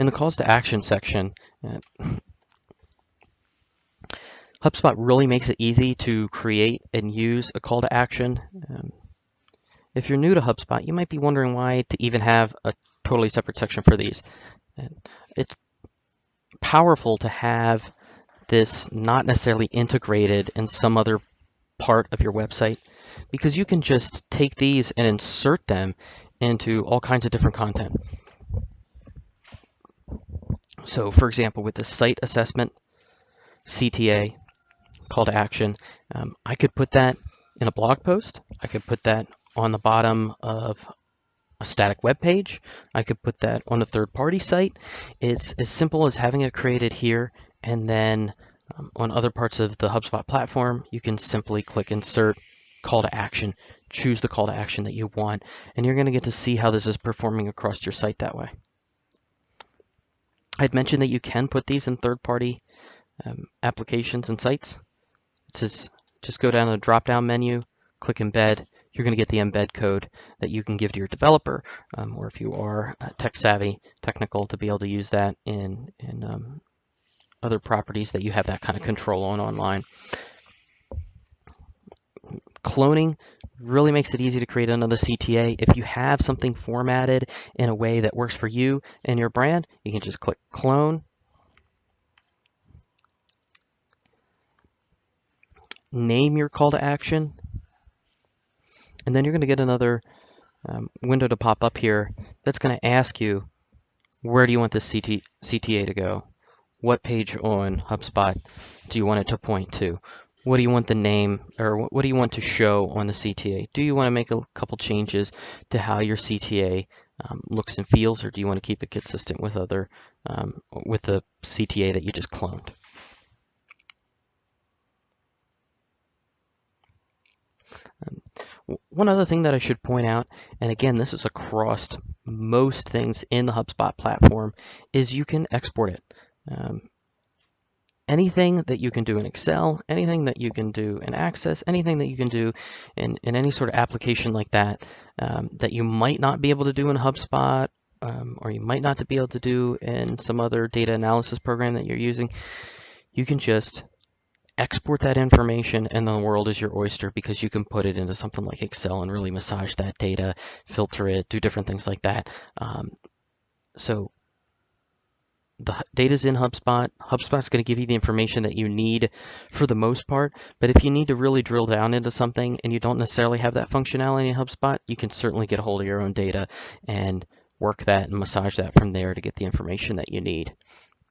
In the calls to action section, HubSpot really makes it easy to create and use a call to action. If you're new to HubSpot, you might be wondering why to even have a totally separate section for these. It's powerful to have this not necessarily integrated in some other part of your website, because you can just take these and insert them into all kinds of different content. So for example, with the site assessment CTA call to action, I could put that in a blog post. I could put that on the bottom of a static web page. I could put that on a third-party site. It's as simple as having it created here, and then on other parts of the HubSpot platform, you can simply click Insert, Call to Action, choose the call to action that you want, and you're going to get to see how this is performing across your site that way. I'd mentioned that you can put these in third-party applications and sites. It says just go down to the drop-down menu, click Embed. You're going to get the embed code that you can give to your developer, or if you are tech-savvy, technical, to be able to use that in other properties that you have that kind of control on online. Cloning really makes it easy to create another CTA. If you have something formatted in a way that works for you and your brand, you can just click Clone. Name your call to action. And then you're going to get another window to pop up here that's going to ask you, where do you want this CTA to go? What page on HubSpot do you want it to point to? What do you want the name, or what do you want to show on the CTA? Do you want to make a couple changes to how your CTA looks and feels, or do you want to keep it consistent with other with the CTA that you just cloned? One other thing that I should point out, and again, this is across most things in the HubSpot platform, is you can export it. Anything that you can do in Excel, anything that you can do in Access, anything that you can do in any sort of application like that, that you might not be able to do in HubSpot, or you might not be able to do in some other data analysis program that you're using, you can just export that information and the world is your oyster, because you can put it into something like Excel and really massage that data, filter it, do different things like that. So the data's in HubSpot. HubSpot's going to give you the information that you need for the most part, but if you need to really drill down into something and you don't necessarily have that functionality in HubSpot, you can certainly get a hold of your own data and work that and massage that from there to get the information that you need.